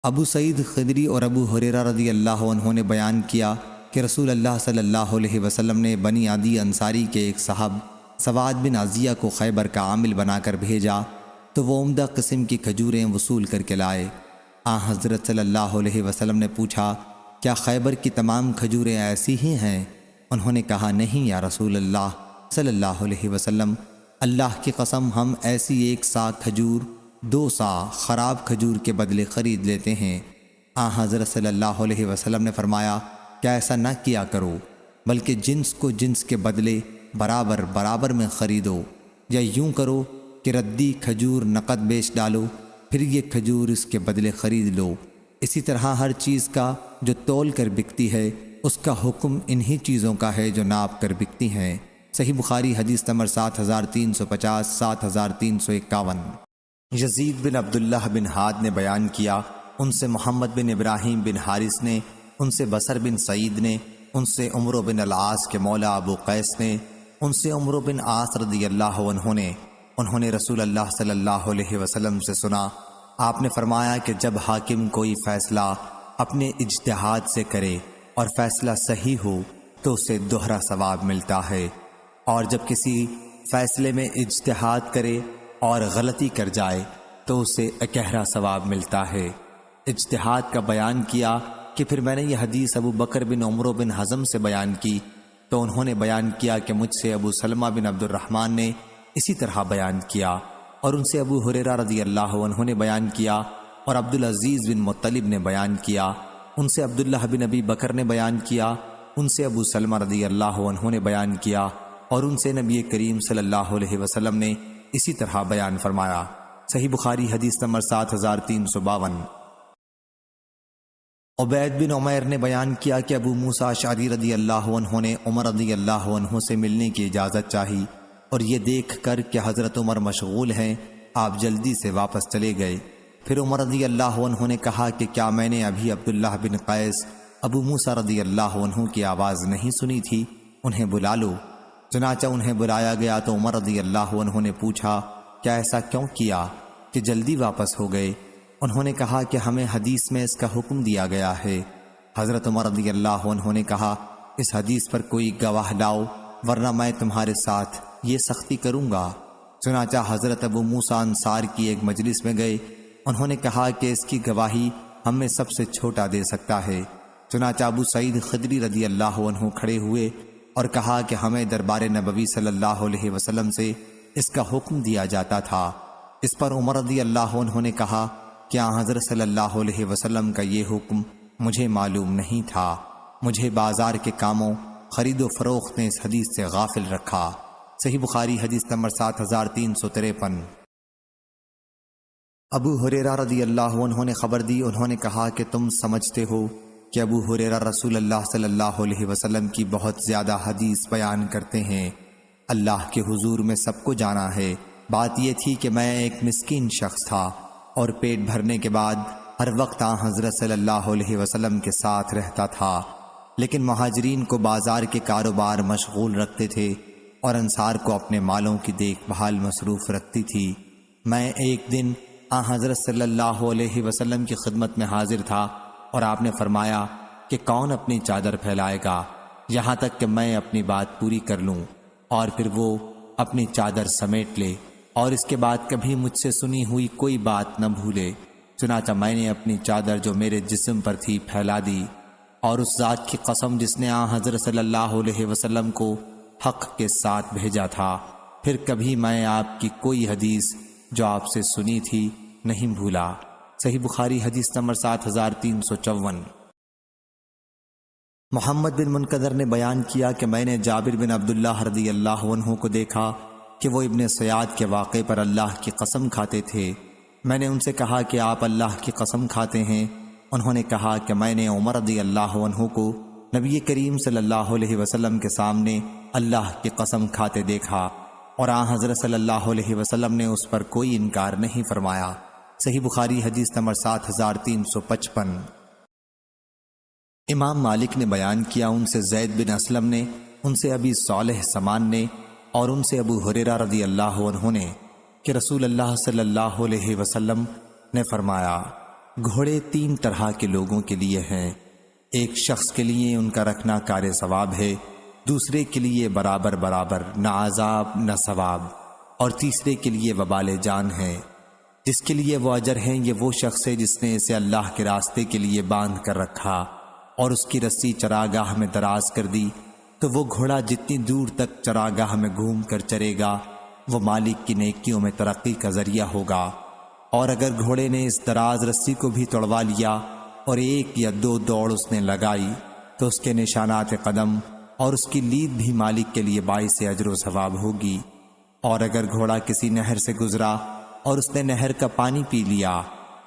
ابو سعید خدری اور ابو ہریرہ رضی اللہ عنہ نے بیان کیا کہ رسول اللہ صلی اللہ علیہ وسلم نے بنی عدی انصاری کے ایک صاحب سواد بن عزیہ کو خیبر کا عامل بنا کر بھیجا تو وہ عمدہ قسم کی کھجوریں وصول کر کے لائے۔ حضرت صلی اللہ علیہ وسلم نے پوچھا، کیا خیبر کی تمام کھجوریں ایسی ہی ہیں؟ انہوں نے کہا، نہیں یا رسول اللہ صلی اللہ علیہ وسلم، اللہ کی قسم ہم ایسی 1 سا کھجور 2 سا خراب کھجور کے بدلے خرید لیتے ہیں۔ حضرت صلی اللہ علیہ وسلم نے فرمایا، کیا ایسا نہ کیا کرو، بلکہ جنس کو جنس کے بدلے برابر میں خریدو، یا یوں کرو کہ ردی کھجور نقد بیچ ڈالو، پھر یہ کھجور اس کے بدلے خرید لو۔ اسی طرح ہر چیز کا جو تول کر بکتی ہے اس کا حکم انہی چیزوں کا ہے جو ناپ کر بکتی ہیں۔ صحیح بخاری حدیث نمبر 7350 7351۔ یزید بن عبداللہ بن حاد نے بیان کیا، ان سے محمد بن ابراہیم بن حارث نے، ان سے بصر بن سعید نے، ان سے عمرو بن العاص کے مولا ابو قیس نے، ان سے عمرو بن عاص رضی اللہ عنہ نے، انہوں نے رسول اللہ صلی اللہ علیہ وسلم سے سنا، آپ نے فرمایا کہ جب حاکم کوئی فیصلہ اپنے اجتہاد سے کرے اور فیصلہ صحیح ہو تو اسے دوہرا ثواب ملتا ہے، اور جب کسی فیصلے میں اجتہاد کرے اور غلطی کر جائے تو اسے اکہرا ثواب ملتا ہے۔ اجتہاد کا بیان کیا کہ پھر میں نے یہ حدیث ابو بکر بن عمرو بن حزم سے بیان کی تو انہوں نے بیان کیا کہ مجھ سے ابو سلمہ بن عبد الرحمن نے اسی طرح بیان کیا، اور ان سے ابو ہریرہ رضی اللہ عنہ نے بیان کیا، اور عبدالعزیز بن مطلب نے بیان کیا، ان سے عبداللہ بن ابی بکر نے بیان کیا، ان سے ابو سلمہ رضی اللہ عنہ نے بیان کیا، اور ان سے نبی کریم صلی اللہ علیہ وسلم نے اسی طرح بیان فرمایا۔ صحیح بخاری حدیث نمبر 7352۔ عبید بن عمیر نے بیان کیا کہ ابو موسیٰ اشعری رضی اللہ عنہ نے عمر رضی اللہ عنہ سے ملنے کی اجازت چاہی، اور یہ دیکھ کر کہ حضرت عمر مشغول ہیں آپ جلدی سے واپس چلے گئے۔ پھر عمر رضی اللہ عنہ نے کہا کہ کیا میں نے ابھی عبداللہ بن قیس ابو موسیٰ رضی اللہ عنہ کی آواز نہیں سنی تھی؟ انہیں بلا لو۔ چنانچہ انہیں بلایا گیا تو عمر رضی اللہ عنہ نے پوچھا، کیا ایسا کیوں کیا کہ جلدی واپس ہو گئے؟ انہوں نے کہا کہ ہمیں حدیث میں اس کا حکم دیا گیا ہے۔ حضرت عمر رضی اللہ عنہ نے کہا، اس حدیث پر کوئی گواہ لاؤ ورنہ میں تمہارے ساتھ یہ سختی کروں گا۔ چنانچہ حضرت ابو موسیٰ انصار کی ایک مجلس میں گئے، انہوں نے کہا کہ اس کی گواہی ہم میں سب سے چھوٹا دے سکتا ہے۔ چنانچہ ابو سعید خدری رضی اللہ عنہ کھڑے ہوئے اور کہا کہ ہمیں دربار نبوی صلی اللہ علیہ وسلم سے اس کا حکم دیا جاتا تھا۔ اس پر عمر رضی اللہ عنہ نے کہا، کیا حضرت صلی اللہ علیہ وسلم کا یہ حکم مجھے معلوم نہیں تھا؟ مجھے بازار کے کاموں خرید و فروخت نے اس حدیث سے غافل رکھا۔ صحیح بخاری حدیث نمبر 7353۔ ابو ہریرہ رضی اللہ عنہ نے خبر دی، انہوں نے کہا کہ تم سمجھتے ہو کہ ابو ہریرہ رسول اللہ صلی اللہ علیہ وسلم کی بہت زیادہ حدیث بیان کرتے ہیں۔ اللہ کے حضور میں سب کو جانا ہے۔ بات یہ تھی کہ میں ایک مسکین شخص تھا اور پیٹ بھرنے کے بعد ہر وقت حضرت صلی اللہ علیہ وسلم کے ساتھ رہتا تھا، لیکن مہاجرین کو بازار کے کاروبار مشغول رکھتے تھے اور انصار کو اپنے مالوں کی دیکھ بھال مصروف رکھتی تھی۔ میں ایک دن حضرت صلی اللہ علیہ وسلم کی خدمت میں حاضر تھا اور آپ نے فرمایا کہ کون اپنی چادر پھیلائے گا یہاں تک کہ میں اپنی بات پوری کر لوں، اور پھر وہ اپنی چادر سمیٹ لے اور اس کے بعد کبھی مجھ سے سنی ہوئی کوئی بات نہ بھولے۔ چنانچہ میں نے اپنی چادر جو میرے جسم پر تھی پھیلا دی، اور اس ذات کی قسم جس نے حضرت صلی اللہ علیہ وسلم کو حق کے ساتھ بھیجا تھا، پھر کبھی میں آپ کی کوئی حدیث جو آپ سے سنی تھی نہیں بھولا۔ صحیح بخاری حدیث نمبر 7354۔ محمد بن منقدر نے بیان کیا کہ میں نے جابر بن عبداللہ رضی اللہ عنہ کو دیکھا کہ وہ ابن سیاد کے واقعے پر اللہ کی قسم کھاتے تھے۔ میں نے ان سے کہا کہ آپ اللہ کی قسم کھاتے ہیں؟ انہوں نے کہا کہ میں نے عمر رضی اللہ عنہ کو نبی کریم صلی اللہ علیہ وسلم کے سامنے اللہ کی قسم کھاتے دیکھا، اور حضرت صلی اللہ علیہ وسلم نے اس پر کوئی انکار نہیں فرمایا۔ صحیح بخاری حدیث نمبر 7355۔ امام مالک نے بیان کیا، ان سے زید بن اسلم نے، ان سے ابی صالح سمان نے، اور ان سے ابو ہریرہ رضی اللہ عنہ نے کہ رسول اللہ صلی اللہ علیہ وسلم نے فرمایا، گھوڑے تین طرح کے لوگوں کے لیے ہیں۔ ایک شخص کے لیے ان کا رکھنا کار ثواب ہے، دوسرے کے لیے برابر برابر نہ عذاب نہ ثواب، اور تیسرے کے لیے وبال جان ہے۔ جس کے لیے وہ اجر ہیں یہ وہ شخص ہے جس نے اسے اللہ کے راستے کے لیے باندھ کر رکھا اور اس کی رسی چراگاہ میں دراز کر دی، تو وہ گھوڑا جتنی دور تک چراگاہ میں گھوم کر چرے گا وہ مالک کی نیکیوں میں ترقی کا ذریعہ ہوگا۔ اور اگر گھوڑے نے اس دراز رسی کو بھی توڑوا لیا اور ایک یا دو دوڑ اس نے لگائی تو اس کے نشانات قدم اور اس کی لید بھی مالک کے لیے باعث اجر و ثواب ہوگی۔ اور اگر گھوڑا کسی نہر سے گزرا اور اس نے نہر کا پانی پی لیا،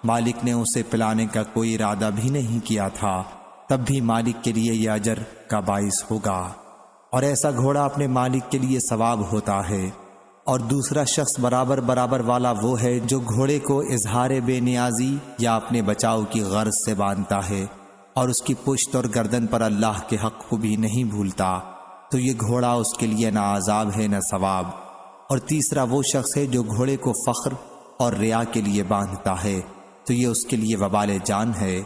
مالک نے اسے پلانے کا کوئی ارادہ بھی نہیں کیا تھا، تب بھی مالک کے لیے یہ اجر کا باعث ہوگا، اور ایسا گھوڑا اپنے مالک کے لیے ثواب ہوتا ہے۔ اور دوسرا شخص برابر برابر والا وہ ہے جو گھوڑے کو اظہار بے نیازی یا اپنے بچاؤ کی غرض سے باندھتا ہے اور اس کی پشت اور گردن پر اللہ کے حق کو بھی نہیں بھولتا، تو یہ گھوڑا اس کے لیے نہ عذاب ہے نہ ثواب۔ اور تیسرا وہ شخص ہے جو گھوڑے کو فخر اور ریا کے لیے باندھتا ہے، تو یہ اس کے لیے وبال جان ہے۔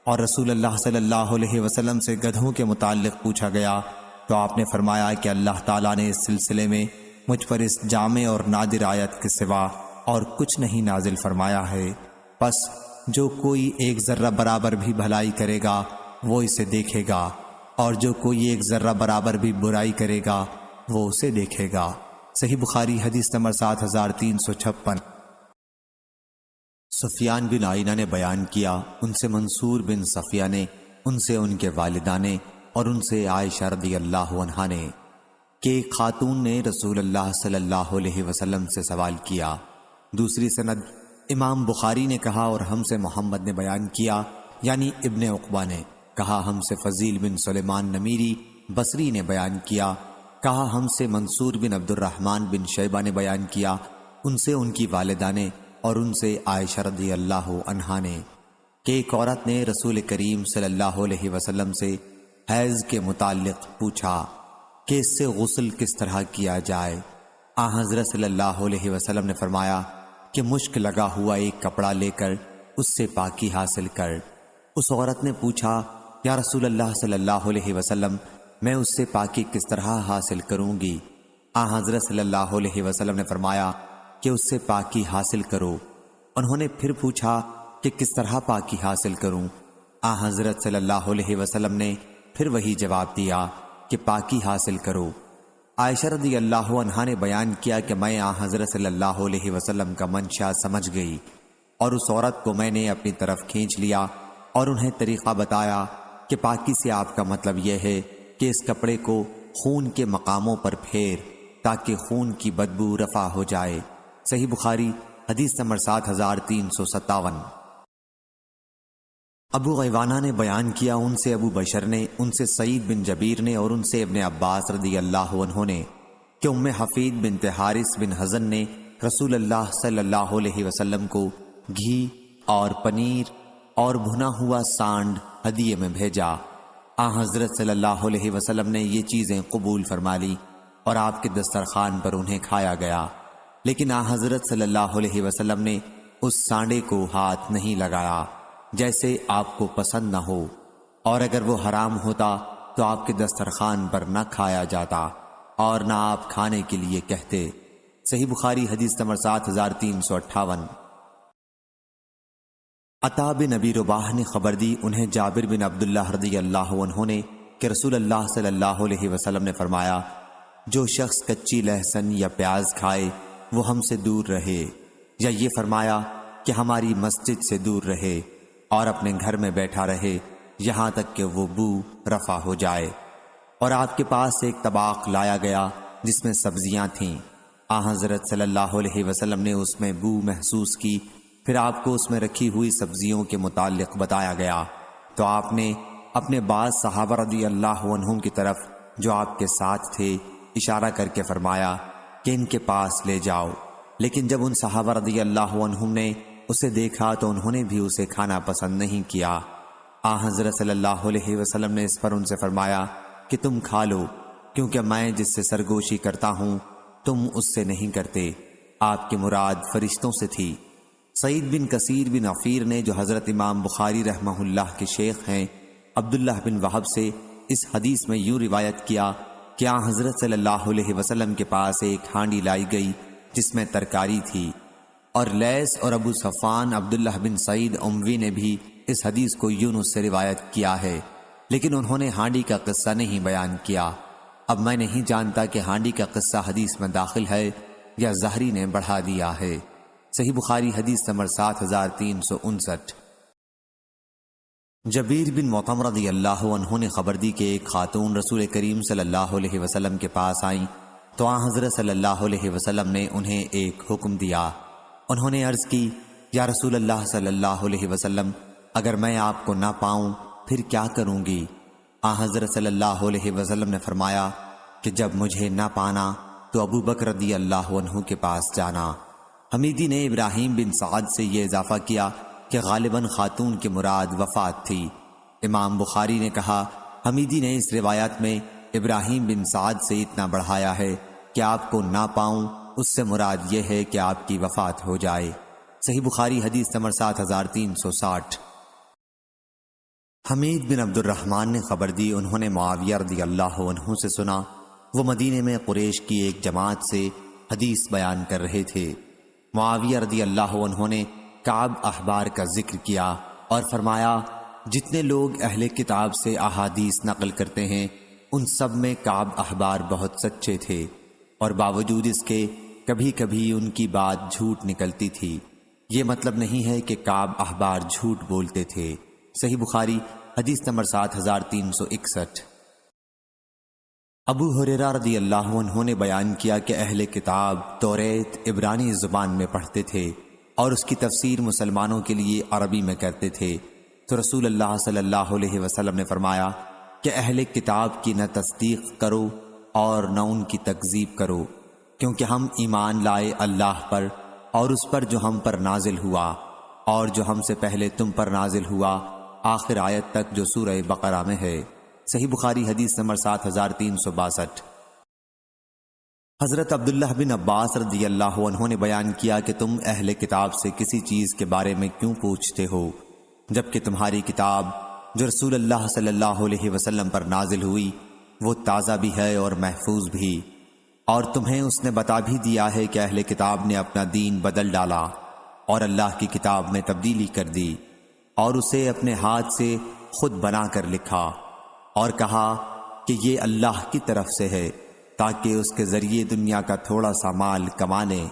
اور رسول اللہ صلی اللہ علیہ وسلم سے گدھوں کے متعلق پوچھا گیا تو آپ نے فرمایا کہ اللہ تعالیٰ نے اس سلسلے میں مجھ پر اس جامع اور نادر آیت کے سوا اور کچھ نہیں نازل فرمایا ہے، پس جو کوئی ایک ذرہ برابر بھی بھلائی کرے گا وہ اسے دیکھے گا، اور جو کوئی ایک ذرہ برابر بھی برائی کرے گا وہ اسے دیکھے گا۔ صحیح بخاری حدیث نمبر 7356۔ سفیان بن عیینہ نے بیان کیا، ان سے منصور بن صفیہ نے، ان سے ان کے والدہ نے، اور ان سے عائشہ رضی اللہ عنہا نے کہ ایک خاتون نے رسول اللہ صلی اللہ علیہ وسلم سے سوال کیا۔ دوسری سند امام بخاری نے کہا اور ہم سے محمد نے بیان کیا، یعنی ابن عقبہ نے کہا ہم سے فضیل بن سلیمان نمیری بصری نے بیان کیا، کہا ہم سے منصور بن عبد الرحمن بن شیبہ نے بیان کیا، ان سے ان کی والدہ نے، اور ان سے عائشہ رضی اللہ عنہا نے کہ ایک عورت نے رسول کریم صلی اللہ علیہ وسلم سے حیض کے متعلق پوچھا کہ اس سے غسل کس طرح کیا جائے۔ حضرت صلی اللہ علیہ وسلم نے فرمایا کہ مشک لگا ہوا ایک کپڑا لے کر اس سے پاکی حاصل کر۔ اس عورت نے پوچھا یا رسول اللہ صلی اللہ علیہ وسلم، میں اس سے پاکی کس طرح حاصل کروں گی؟ حضرت صلی اللہ علیہ وسلم نے فرمایا کہ اس سے پاکی حاصل کرو۔ انہوں نے پھر پوچھا کہ کس طرح پاکی حاصل کروں؟ حضرت صلی اللہ علیہ وسلم نے پھر وہی جواب دیا کہ پاکی حاصل کرو۔ عائشہ رضی اللہ عنہا نے بیان کیا کہ میں حضرت صلی اللہ علیہ وسلم کا منشا سمجھ گئی، اور اس عورت کو میں نے اپنی طرف کھینچ لیا اور انہیں طریقہ بتایا کہ پاکی سے آپ کا مطلب یہ ہے کہ اس کپڑے کو خون کے مقاموں پر پھیر تاکہ خون کی بدبو رفع ہو جائے۔ صحیح بخاری حدیث نمبر 7357۔ ابو غیوانہ نے بیان کیا، ان سے ابو بشر نے، ان سے سعید بن جبیر نے، اور ان سے ابن عباس رضی اللہ عنہ نے کہ ام حفید بنت حارث بن حزن نے رسول اللہ صلی اللہ علیہ وسلم کو گھی اور پنیر اور بھنا ہوا سانڈ ہدیے میں بھیجا۔ حضرت صلی اللہ علیہ وسلم نے یہ چیزیں قبول فرما لی اور آپ کے دسترخوان پر انہیں کھایا گیا، لیکن حضرت صلی اللہ علیہ وسلم نے اس سانڈے کو ہاتھ نہیں لگایا جیسے آپ کو پسند نہ ہو، اور اگر وہ حرام ہوتا تو آپ کے دسترخوان پر نہ کھایا جاتا اور نہ آپ کھانے کے لیے کہتے۔ صحیح بخاری حدیث نمبر 7358۔ عطا بن ابی رباح نے خبر دی، انہیں جابر بن عبداللہ رضی اللہ عنہ نے کہ رسول اللہ صلی اللہ علیہ وسلم نے فرمایا، جو شخص کچی لہسن یا پیاز کھائے وہ ہم سے دور رہے، یا یہ فرمایا کہ ہماری مسجد سے دور رہے اور اپنے گھر میں بیٹھا رہے یہاں تک کہ وہ بو رفع ہو جائے۔ اور آپ کے پاس ایک طباق لایا گیا جس میں سبزیاں تھیں۔ حضرت صلی اللہ علیہ وسلم نے اس میں بو محسوس کی، پھر آپ کو اس میں رکھی ہوئی سبزیوں کے متعلق بتایا گیا تو آپ نے اپنے بعض صحابہ رضی اللہ عنہم کی طرف جو آپ کے ساتھ تھے اشارہ کر کے فرمایا کہ ان کے پاس لے جاؤ، لیکن جب ان صحابہ رضی اللہ عنہم نے اسے دیکھا تو انہوں نے بھی اسے کھانا پسند نہیں کیا۔ حضرت صلی اللہ علیہ وسلم نے اس پر ان سے فرمایا کہ تم کھا لو، کیونکہ میں جس سے سرگوشی کرتا ہوں تم اس سے نہیں کرتے۔ آپ کی مراد فرشتوں سے تھی۔ سعید بن کثیر بن عفیر نے جو حضرت امام بخاری رحمہ اللہ کے شیخ ہیں عبداللہ بن وہب سے اس حدیث میں یوں روایت کیا کہ آن حضرت صلی اللہ علیہ وسلم کے پاس ایک ہانڈی لائی گئی جس میں ترکاری تھی، اور لیث اور ابو صفان عبداللہ بن سعید اموی نے بھی اس حدیث کو یونس سے روایت کیا ہے، لیکن انہوں نے ہانڈی کا قصہ نہیں بیان کیا۔ اب میں نہیں جانتا کہ ہانڈی کا قصہ حدیث میں داخل ہے یا زہری نے بڑھا دیا ہے۔ صحیح بخاری حدیث نمبر 7359۔ جبیر بن مطعم رضی اللہ عنہ نے خبر دی کہ ایک خاتون رسول کریم صلی اللہ علیہ وسلم کے پاس آئیں تو آن حضرت صلی اللہ علیہ وسلم نے انہیں ایک حکم دیا۔ انہوں نے عرض کی، یا رسول اللہ صلی اللہ علیہ وسلم، اگر میں آپ کو نہ پاؤں پھر کیا کروں گی؟ آن حضرت صلی اللہ علیہ وسلم نے فرمایا کہ جب مجھے نہ پانا تو ابو بکر رضی اللہ عنہ کے پاس جانا۔ حمیدی نے ابراہیم بن سعد سے یہ اضافہ کیا کہ غالباً خاتون کی مراد وفات تھی۔ امام بخاری نے کہا، حمیدی نے اس روایت میں ابراہیم بن سعد سے اتنا بڑھایا ہے کہ آپ کو نہ پاؤں، اس سے مراد یہ ہے کہ آپ کی وفات ہو جائے۔ صحیح بخاری حدیث نمبر 7360۔ حمید بن عبد الرحمن نے خبر دی، انہوں نے معاویہ رضی اللہ عنہ سے سنا، وہ مدینے میں قریش کی ایک جماعت سے حدیث بیان کر رہے تھے۔ معاویہ رضی اللہ عنہ نے کعب احبار کا ذکر کیا اور فرمایا، جتنے لوگ اہل کتاب سے احادیث نقل کرتے ہیں ان سب میں کعب احبار بہت سچے تھے، اور باوجود اس کے کبھی کبھی ان کی بات جھوٹ نکلتی تھی۔ یہ مطلب نہیں ہے کہ کعب احبار جھوٹ بولتے تھے۔ صحیح بخاری حدیث نمبر 7361۔ ابو ہریرہ رضی اللہ عنہ نے بیان کیا کہ اہل کتاب توریت عبرانی زبان میں پڑھتے تھے اور اس کی تفسیر مسلمانوں کے لیے عربی میں کرتے تھے، تو رسول اللہ صلی اللہ علیہ وسلم نے فرمایا کہ اہل کتاب کی نہ تصدیق کرو اور نہ ان کی تکذیب کرو، کیونکہ ہم ایمان لائے اللہ پر اور اس پر جو ہم پر نازل ہوا اور جو ہم سے پہلے تم پر نازل ہوا، آخر آیت تک جو سورہ بقرہ میں ہے۔ صحیح بخاری حدیث نمبر 7362۔ حضرت عبداللہ بن عباس رضی اللہ عنہ نے بیان کیا کہ تم اہل کتاب سے کسی چیز کے بارے میں کیوں پوچھتے ہو، جبکہ تمہاری کتاب جو رسول اللہ صلی اللہ علیہ وسلم پر نازل ہوئی وہ تازہ بھی ہے اور محفوظ بھی، اور تمہیں اس نے بتا بھی دیا ہے کہ اہل کتاب نے اپنا دین بدل ڈالا اور اللہ کی کتاب میں تبدیلی کر دی اور اسے اپنے ہاتھ سے خود بنا کر لکھا، اور کہا کہ یہ اللہ کی طرف سے ہے تاکہ اس کے ذریعے دنیا کا تھوڑا سا مال کما لیں۔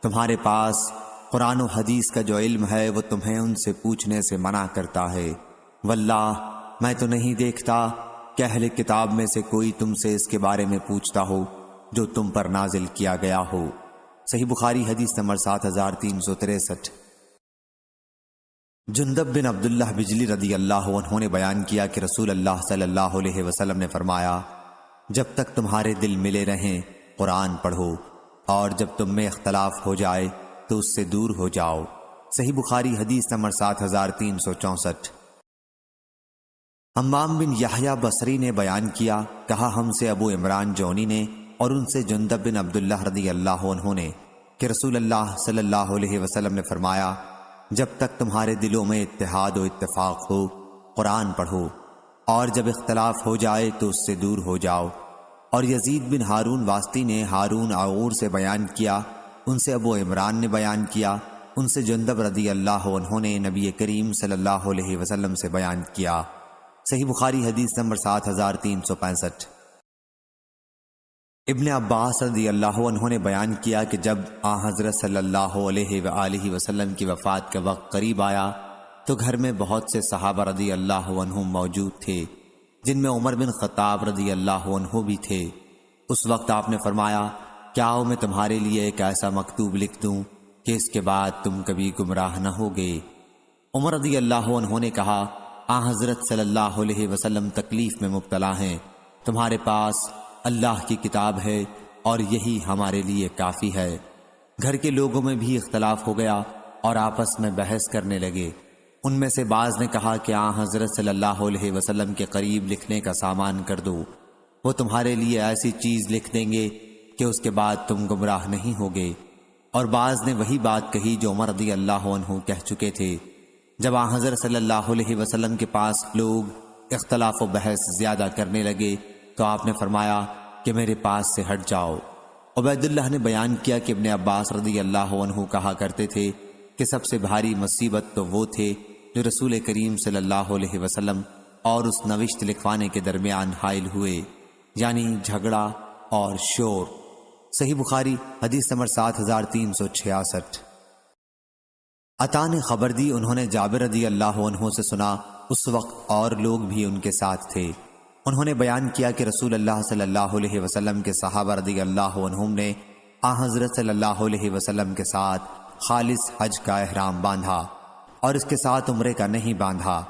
تمہارے پاس قرآن و حدیث کا جو علم ہے وہ تمہیں ان سے پوچھنے سے منع کرتا ہے، واللہ میں تو نہیں دیکھتا کہ اہل کتاب میں سے کوئی تم سے اس کے بارے میں پوچھتا ہو جو تم پر نازل کیا گیا ہو۔ صحیح بخاری حدیث نمبر 7363۔ جندب بن عبداللہ بجلی رضی اللہ عنہ نے بیان کیا کہ رسول اللہ صلی اللہ علیہ وسلم نے فرمایا، جب تک تمہارے دل ملے رہیں قرآن پڑھو، اور جب تم میں اختلاف ہو جائے تو اس سے دور ہو جاؤ۔ صحیح بخاری حدیث نمبر 7364۔ حمام بن یحییٰ بصری نے بیان کیا، کہا ہم سے ابو عمران جونی نے اور ان سے جندب بن عبداللہ رضی اللہ عنہ نے کہ رسول اللہ صلی اللہ علیہ وسلم نے فرمایا، جب تک تمہارے دلوں میں اتحاد و اتفاق ہو قرآن پڑھو، اور جب اختلاف ہو جائے تو اس سے دور ہو جاؤ۔ اور یزید بن ہارون واسطی نے ہارون عور سے بیان کیا، ان سے ابو عمران نے بیان کیا، ان سے جندب رضی اللہ عنہ نے نبی کریم صلی اللہ علیہ وسلم سے بیان کیا۔ صحیح بخاری حدیث نمبر 7365۔ ابن عباس رضی اللہ عنہ نے بیان کیا کہ جب آن حضرت صلی اللہ علیہ وآلہ وسلم کی وفات کا وقت قریب آیا تو گھر میں بہت سے صحابہ رضی اللہ عنہم موجود تھے، جن میں عمر بن خطاب رضی اللہ عنہ بھی تھے۔ اس وقت آپ نے فرمایا، کیا آؤ میں تمہارے لیے ایک ایسا مکتوب لکھ دوں کہ اس کے بعد تم کبھی گمراہ نہ ہوگے؟ عمر رضی اللہ عنہ نے کہا، آن حضرت صلی اللہ علیہ وسلم تکلیف میں مبتلا ہیں، تمہارے پاس اللہ کی کتاب ہے اور یہی ہمارے لیے کافی ہے۔ گھر کے لوگوں میں بھی اختلاف ہو گیا اور آپس میں بحث کرنے لگے۔ ان میں سے بعض نے کہا کہ آن حضرت صلی اللہ علیہ وسلم کے قریب لکھنے کا سامان کر دو، وہ تمہارے لیے ایسی چیز لکھ دیں گے کہ اس کے بعد تم گمراہ نہیں ہوگے۔ اور بعض نے وہی بات کہی جو عمر رضی اللہ عنہ کہہ چکے تھے۔ جب آن حضرت صلی اللہ علیہ وسلم کے پاس لوگ اختلاف و بحث زیادہ کرنے لگے تو آپ نے فرمایا کہ میرے پاس سے ہٹ جاؤ۔ عبید اللہ نے بیان کیا کہ ابن عباس رضی اللہ عنہ کہا کرتے تھے کہ سب سے بھاری مصیبت تو وہ تھے جو رسول کریم صلی اللہ علیہ وسلم اور اس نوشت لکھوانے کے درمیان حائل ہوئے، یعنی جھگڑا اور شور۔ صحیح بخاری حدیث نمبر 7366۔ عطا نے خبر دی انہوں نے جابر رضی اللہ عنہ سے سنا، اس وقت اور لوگ بھی ان کے ساتھ تھے۔ انہوں نے بیان کیا کہ رسول اللہ صلی اللہ علیہ وسلم کے صحابہ رضی اللہ عنہم نے حضرت صلی اللہ علیہ وسلم کے ساتھ خالص حج کا احرام باندھا اور اس کے ساتھ عمرے کا نہیں باندھا۔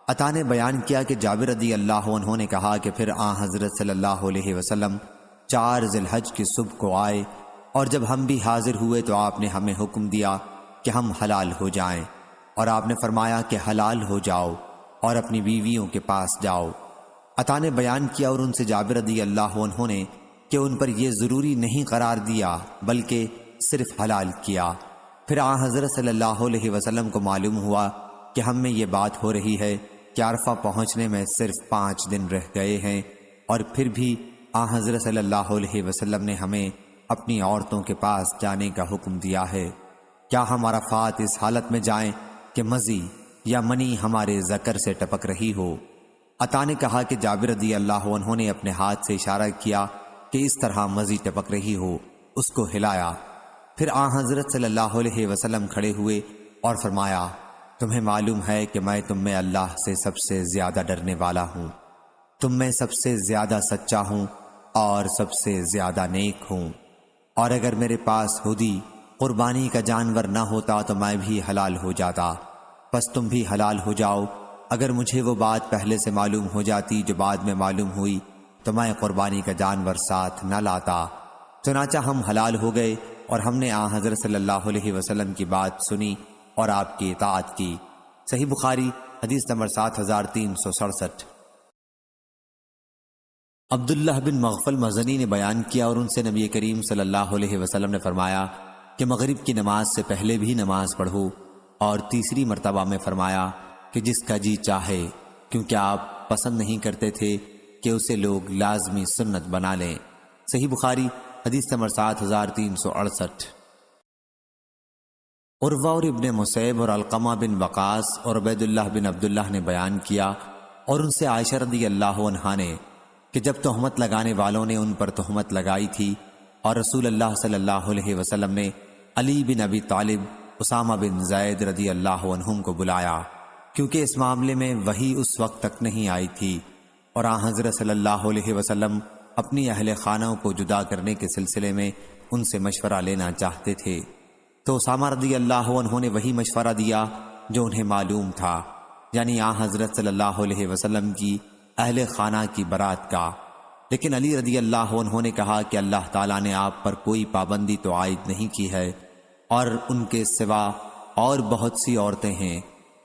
عطا نے بیان کیا کہ جابر رضی اللہ عنہ نے کہا کہ پھر حضرت صلی اللہ علیہ وسلم 4 ذی الحج کی صبح کو آئے، اور جب ہم بھی حاضر ہوئے تو آپ نے ہمیں حکم دیا کہ ہم حلال ہو جائیں، اور آپ نے فرمایا کہ حلال ہو جاؤ اور اپنی بیویوں کے پاس جاؤ۔ عطا نے بیان کیا اور ان سے جابر رضی اللہ عنہ نے کہ ان پر یہ ضروری نہیں قرار دیا بلکہ صرف حلال کیا۔ پھر حضرت صلی اللہ علیہ وسلم کو معلوم ہوا کہ ہم میں یہ بات ہو رہی ہے کہ عرفہ پہنچنے میں صرف 5 دن رہ گئے ہیں، اور پھر بھی حضرت صلی اللہ علیہ وسلم نے ہمیں اپنی عورتوں کے پاس جانے کا حکم دیا ہے۔ کیا ہم عرفات اس حالت میں جائیں کہ مزی یا منی ہمارے ذکر سے ٹپک رہی ہو؟ عطا نے کہا کہ جابر رضی اللہ عنہ نے اپنے ہاتھ سے اشارہ کیا کہ اس طرح مزی ٹپک رہی ہو، اس کو ہلایا۔ پھر حضرت صلی اللہ علیہ وسلم کھڑے ہوئے اور فرمایا، تمہیں معلوم ہے کہ میں تم میں اللہ سے سب سے زیادہ ڈرنے والا ہوں، تم میں سب سے زیادہ سچا ہوں اور سب سے زیادہ نیک ہوں، اور اگر میرے پاس ہدی قربانی کا جانور نہ ہوتا تو میں بھی حلال ہو جاتا، پس تم بھی حلال ہو جاؤ۔ اگر مجھے وہ بات پہلے سے معلوم ہو جاتی جو بعد میں معلوم ہوئی تو میں قربانی کا جانور ساتھ نہ لاتا۔ چنانچہ ہم حلال ہو گئے اور ہم نے حضرت صلی اللہ علیہ وسلم کی بات سنی اور آپ کی اطاعت کی۔ صحیح بخاری حدیث نمبر 7367۔ عبداللہ بن مغفل مزنی نے بیان کیا اور ان سے نبی کریم صلی اللہ علیہ وسلم نے فرمایا کہ مغرب کی نماز سے پہلے بھی نماز پڑھو، اور تیسری مرتبہ میں فرمایا کہ جس کا جی چاہے، کیونکہ آپ پسند نہیں کرتے تھے کہ اسے لوگ لازمی سنت بنا لیں۔ صحیح بخاری حدیث نمبر 7368۔ عروہ اور ابن مسیب اور علقمہ بن وقاص اور عبید اللہ بن عبداللہ نے بیان کیا اور ان سے عائشہ رضی اللہ عنہا نے کہ جب تہمت لگانے والوں نے ان پر تہمت لگائی تھی اور رسول اللہ صلی اللہ علیہ وسلم نے علی بن ابی طالب، اسامہ بن زید رضی اللہ عنہم کو بلایا، کیونکہ اس معاملے میں وحی اس وقت تک نہیں آئی تھی، اور حضرت صلی اللہ علیہ وسلم اپنی اہل خانہ کو جدا کرنے کے سلسلے میں ان سے مشورہ لینا چاہتے تھے، تو اسامہ رضی اللہ عنہ نے وہی مشورہ دیا جو انہیں معلوم تھا، یعنی حضرت صلی اللہ علیہ وسلم کی اہل خانہ کی برات کا۔ لیکن علی رضی اللہ عنہ نے کہا کہ اللہ تعالیٰ نے آپ پر کوئی پابندی تو عائد نہیں کی ہے، اور ان کے سوا اور بہت سی عورتیں ہیں،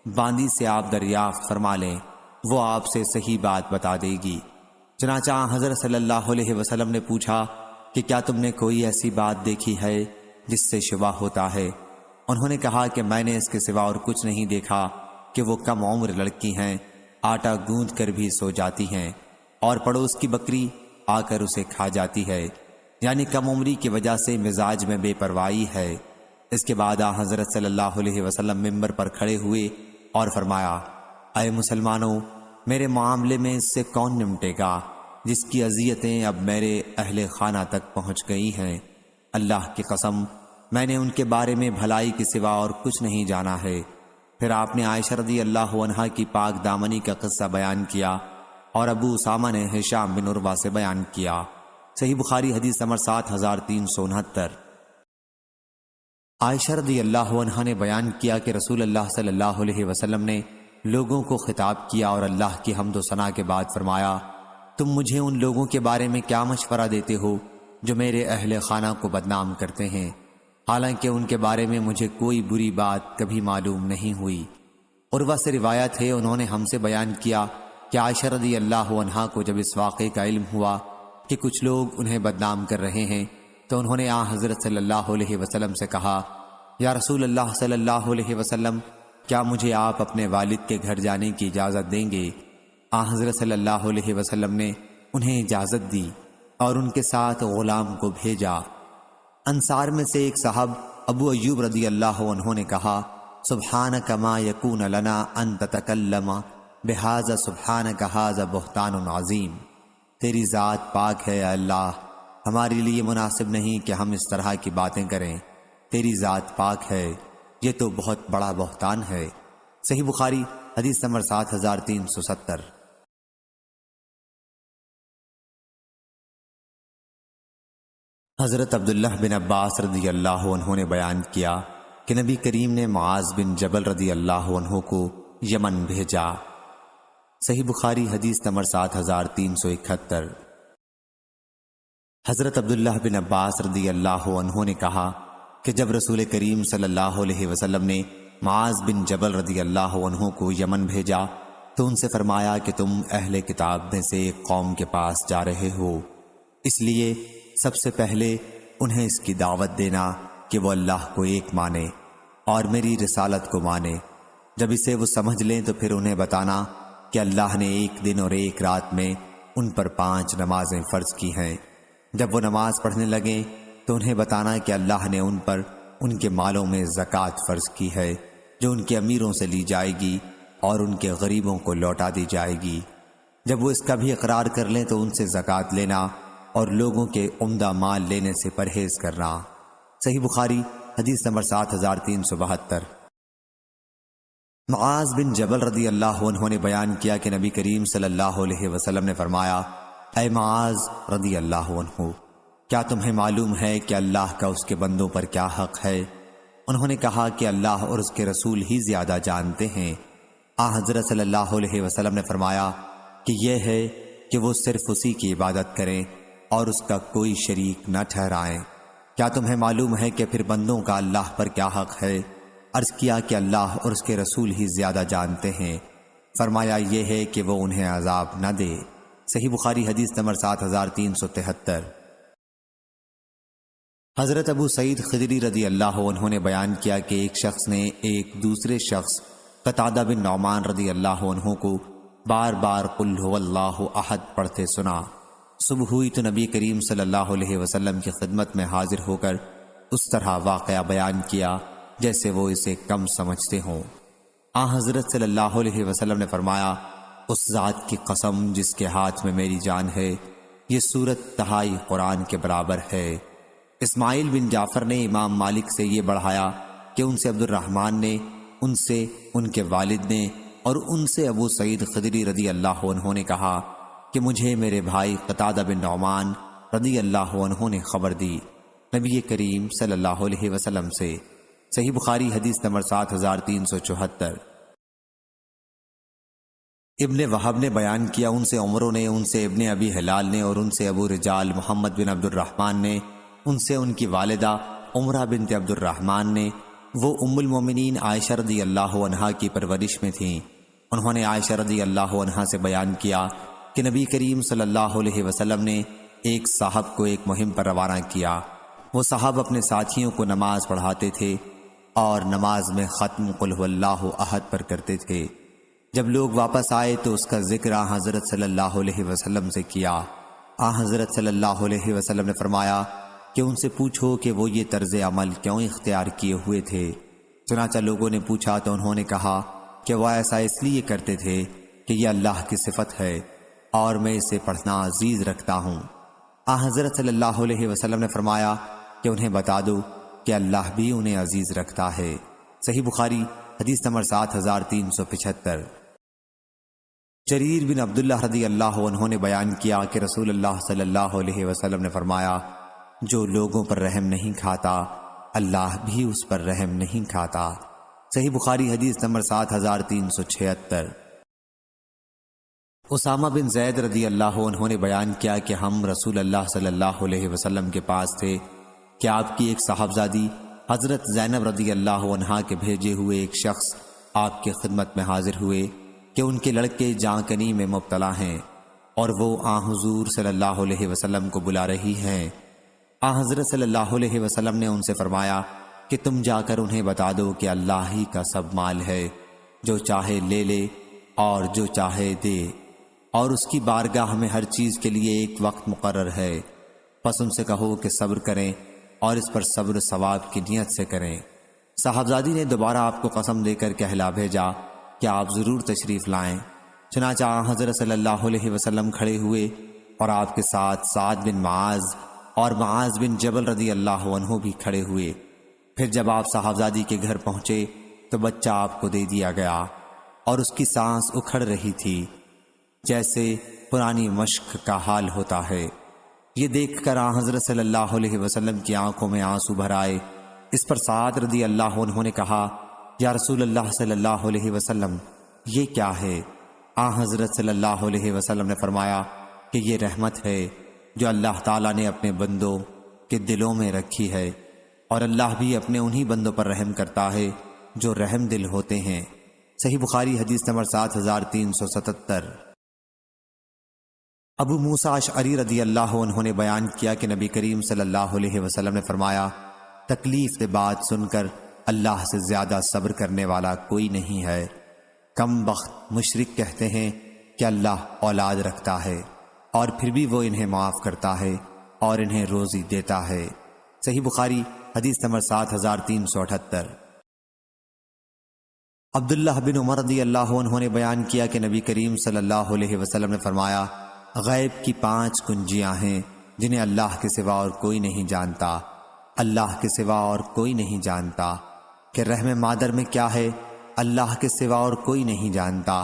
باندی سے آپ دریافت فرما لیں، وہ آپ سے صحیح بات بتا دے گی۔ چنانچہ حضرت صلی اللہ علیہ وسلم نے پوچھا کہ کیا تم نے کوئی ایسی بات دیکھی ہے جس سے شبہ ہوتا ہے؟ انہوں نے کہا کہ میں نے اس کے سوا اور کچھ نہیں دیکھا کہ وہ کم عمر لڑکی ہیں، آٹا گوندھ کر بھی سو جاتی ہیں، اور پڑوس کی بکری آ کر اسے کھا جاتی ہے، یعنی کم عمری کی وجہ سے مزاج میں بے پرواہی ہے۔ اس کے بعد حضرت صلی اللہ علیہ وسلم ممبر پر کھڑے ہوئے اور فرمایا، اے مسلمانوں، میرے معاملے میں اس سے کون نمٹے گا جس کی اذیتیں اب میرے اہل خانہ تک پہنچ گئی ہیں؟ اللہ کی قسم، میں نے ان کے بارے میں بھلائی کے سوا اور کچھ نہیں جانا ہے۔ پھر آپ نے عائشہ رضی اللہ عنہا کی پاک دامنی کا قصہ بیان کیا، اور ابو اسامہ نے ہشام بن عروہ سے بیان کیا۔ صحیح بخاری حدیث نمبر 7369۔ عائشہ رضی اللہ عنہا نے بیان کیا کہ رسول اللہ صلی اللہ علیہ وسلم نے لوگوں کو خطاب کیا اور اللہ کی حمد و ثنا کے بعد فرمایا، تم مجھے ان لوگوں کے بارے میں کیا مشورہ دیتے ہو جو میرے اہل خانہ کو بدنام کرتے ہیں، حالانکہ ان کے بارے میں مجھے کوئی بری بات کبھی معلوم نہیں ہوئی۔ عروہ سے روایت ہے، انہوں نے ہم سے بیان کیا کہ عائشہ رضی اللہ عنہا کو جب اس واقعے کا علم ہوا کہ کچھ لوگ انہیں بدنام کر رہے ہیں تو انہوں نے حضرت صلی اللہ علیہ وسلم سے کہا، یا رسول اللہ صلی اللہ علیہ وسلم، کیا مجھے آپ اپنے والد کے گھر جانے کی اجازت دیں گے؟ حضرت صلی اللہ علیہ وسلم نے انہیں اجازت دی اور ان کے ساتھ غلام کو بھیجا۔ انصار میں سے ایک صاحب ابو ایوب رضی اللہ عنہ نے کہا، سبحانک ما یکون لنا ان تتکلم بہذا سبحانک ھذا بہتان عظیم۔ تیری ذات پاک ہے اے اللہ، ہمارے لیے مناسب نہیں کہ ہم اس طرح کی باتیں کریں، تیری ذات پاک ہے، یہ تو بہت بڑا بہتان ہے۔ صحیح بخاری حدیث نمبر 7370۔ حضرت عبداللہ بن عباس رضی اللہ عنہ نے بیان کیا کہ نبی کریم نے معاذ بن جبل رضی اللہ عنہ کو یمن بھیجا۔ صحیح بخاری حدیث نمبر 7371۔ حضرت عبداللہ بن عباس رضی اللہ عنہ نے کہا کہ جب رسول کریم صلی اللہ علیہ وسلم نے معاذ بن جبل رضی اللہ عنہ کو یمن بھیجا تو ان سے فرمایا کہ تم اہل کتاب میں سے ایک قوم کے پاس جا رہے ہو، اس لیے سب سے پہلے انہیں اس کی دعوت دینا کہ وہ اللہ کو ایک مانے اور میری رسالت کو مانے۔ جب اسے وہ سمجھ لیں تو پھر انہیں بتانا کہ اللہ نے ایک دن اور ایک رات میں ان پر 5 نمازیں فرض کی ہیں۔ جب وہ نماز پڑھنے لگیں تو انہیں بتانا کہ اللہ نے ان پر ان کے مالوں میں زکوٰۃ فرض کی ہے جو ان کے امیروں سے لی جائے گی اور ان کے غریبوں کو لوٹا دی جائے گی۔ جب وہ اس کا بھی اقرار کر لیں تو ان سے زکوٰۃ لینا اور لوگوں کے عمدہ مال لینے سے پرہیز کرنا۔ صحیح بخاری حدیث نمبر 7372۔ معاذ بن جبل رضی اللہ عنہ نے بیان کیا کہ نبی کریم صلی اللہ علیہ وسلم نے فرمایا، اے معاذ رضی اللہ عنہ، کیا تمہیں معلوم ہے کہ اللہ کا اس کے بندوں پر کیا حق ہے؟ انہوں نے کہا کہ اللہ اور اس کے رسول ہی زیادہ جانتے ہیں۔ حضرت صلی اللہ علیہ وسلم نے فرمایا کہ یہ ہے کہ وہ صرف اسی کی عبادت کریں اور اس کا کوئی شریک نہ ٹھہرائیں۔ کیا تمہیں معلوم ہے کہ پھر بندوں کا اللہ پر کیا حق ہے؟ عرض کیا کہ اللہ اور اس کے رسول ہی زیادہ جانتے ہیں۔ فرمایا یہ ہے کہ وہ انہیں عذاب نہ دے۔ صحیح بخاری حدیث نمبر 7373۔ حضرت ابو سعید خدری رضی اللہ عنہ نے بیان کیا کہ ایک شخص نے ایک دوسرے شخص قتادہ بن نعمان رضی اللہ عنہ کو بار بار قل هو اللہ احد پڑھتے سنا۔ صبح ہوئی تو نبی کریم صلی اللہ علیہ وسلم کی خدمت میں حاضر ہو کر اس طرح واقعہ بیان کیا جیسے وہ اسے کم سمجھتے ہوں۔ حضرت صلی اللہ علیہ وسلم نے فرمایا، اس ذات کی قسم جس کے ہاتھ میں میری جان ہے، یہ سورت 2.5 قرآن کے برابر ہے۔ اسماعیل بن جعفر نے امام مالک سے یہ بڑھایا کہ ان سے عبد الرحمن نے، ان سے ان کے والد نے اور ان سے ابو سعید خدری رضی اللہ عنہ نے کہا کہ مجھے میرے بھائی قتادہ بن نعمان رضی اللہ عنہ نے خبر دی نبی کریم صلی اللہ علیہ وسلم سے۔ صحیح بخاری حدیث نمبر 7374۔ ابن وہب نے بیان کیا ان سے عمروں نے، ان سے ابن ابی ہلال نے اور ان سے ابو رجال محمد بن عبد الرحمن نے، ان سے ان کی والدہ عمرہ بنت عبد الرحمن نے، وہ ام المومنین عائشہ رضی اللہ عنہا کی پرورش میں تھیں۔ انہوں نے عائشہ رضی اللہ عنہا سے بیان کیا کہ نبی کریم صلی اللہ علیہ وسلم نے ایک صاحب کو ایک مہم پر روانہ کیا۔ وہ صاحب اپنے ساتھیوں کو نماز پڑھاتے تھے اور نماز میں ختم قل هو اللہ احد پر کرتے تھے۔ جب لوگ واپس آئے تو اس کا ذکر حضرت صلی اللہ علیہ وسلم سے کیا۔ حضرت صلی اللہ علیہ وسلم نے فرمایا کہ ان سے پوچھو کہ وہ یہ طرز عمل کیوں اختیار کیے ہوئے تھے۔ چنانچہ لوگوں نے پوچھا تو انہوں نے کہا کہ وہ ایسا اس لیے کرتے تھے کہ یہ اللہ کی صفت ہے اور میں اسے پڑھنا عزیز رکھتا ہوں۔ حضرت صلی اللہ علیہ وسلم نے فرمایا کہ انہیں بتا دو کہ اللہ بھی انہیں عزیز رکھتا ہے۔ صحیح بخاری حدیث نمبر 7375۔ جریر بن عبداللہ رضی اللہ عنہ نے بیان کیا کہ رسول اللہ صلی اللہ علیہ وسلم نے فرمایا، جو لوگوں پر رحم نہیں کھاتا اللہ بھی اس پر رحم نہیں کھاتا۔ صحیح بخاری حدیث نمبر 7376۔ اسامہ بن زید رضی اللہ عنہ نے بیان کیا کہ ہم رسول اللہ صلی اللہ علیہ وسلم کے پاس تھے کہ آپ کی ایک صاحبزادی حضرت زینب رضی اللہ عنہا کے بھیجے ہوئے ایک شخص آپ کی خدمت میں حاضر ہوئے کہ ان کے لڑکے جاں کنی میں مبتلا ہیں اور وہ حضور صلی اللہ علیہ وسلم کو بلا رہی ہیں۔ حضرت صلی اللہ علیہ وسلم نے ان سے فرمایا کہ تم جا کر انہیں بتا دو کہ اللہ ہی کا سب مال ہے، جو چاہے لے لے اور جو چاہے دے، اور اس کی بارگاہ میں ہر چیز کے لیے ایک وقت مقرر ہے۔ پس ان سے کہو کہ صبر کریں اور اس پر صبر ثواب کی نیت سے کریں۔ صاحبزادی نے دوبارہ آپ کو قسم دے کر کہلا بھیجا کہ آپ ضرور تشریف لائیں۔ چنانچہ حضرت صلی اللہ علیہ وسلم کھڑے ہوئے اور آپ کے ساتھ سعد بن معاذ اور معاذ بن جبل رضی اللہ عنہ بھی کھڑے ہوئے۔ پھر جب آپ صاحبزادی کے گھر پہنچے تو بچہ آپ کو دے دیا گیا اور اس کی سانس اکھڑ رہی تھی جیسے پرانی مشق کا حال ہوتا ہے۔ یہ دیکھ کر حضرت صلی اللہ علیہ وسلم کی آنکھوں میں آنسو بھر آئے۔ اس پر سعد رضی اللہ عنہ نے کہا، یا رسول اللہ صلی اللہ علیہ وسلم، یہ کیا ہے؟ حضرت صلی اللہ علیہ وسلم نے فرمایا کہ یہ رحمت ہے جو اللہ تعالیٰ نے اپنے بندوں کے دلوں میں رکھی ہے، اور اللہ بھی اپنے انہی بندوں پر رحم کرتا ہے جو رحم دل ہوتے ہیں۔ صحیح بخاری حدیث نمبر 7377۔ ابو موسیٰ اشعری رضی اللہ عنہ نے بیان کیا کہ نبی کریم صلی اللہ علیہ وسلم نے فرمایا، تکلیف دہ بات سن کر اللہ سے زیادہ صبر کرنے والا کوئی نہیں ہے۔ کم بخت مشرک کہتے ہیں کہ اللہ اولاد رکھتا ہے اور پھر بھی وہ انہیں معاف کرتا ہے اور انہیں روزی دیتا ہے۔ صحیح بخاری حدیث نمبر 7378۔ عبداللہ بن عمر رضی اللہ عنہ نے بیان کیا کہ نبی کریم صلی اللہ علیہ وسلم نے فرمایا، غیب کی 5 کنجیاں ہیں جنہیں اللہ کے سوا اور کوئی نہیں جانتا، اللہ کے سوا اور کوئی نہیں جانتا۔ کہ رحم مادر میں کیا ہے، اللہ کے سوا اور کوئی نہیں جانتا۔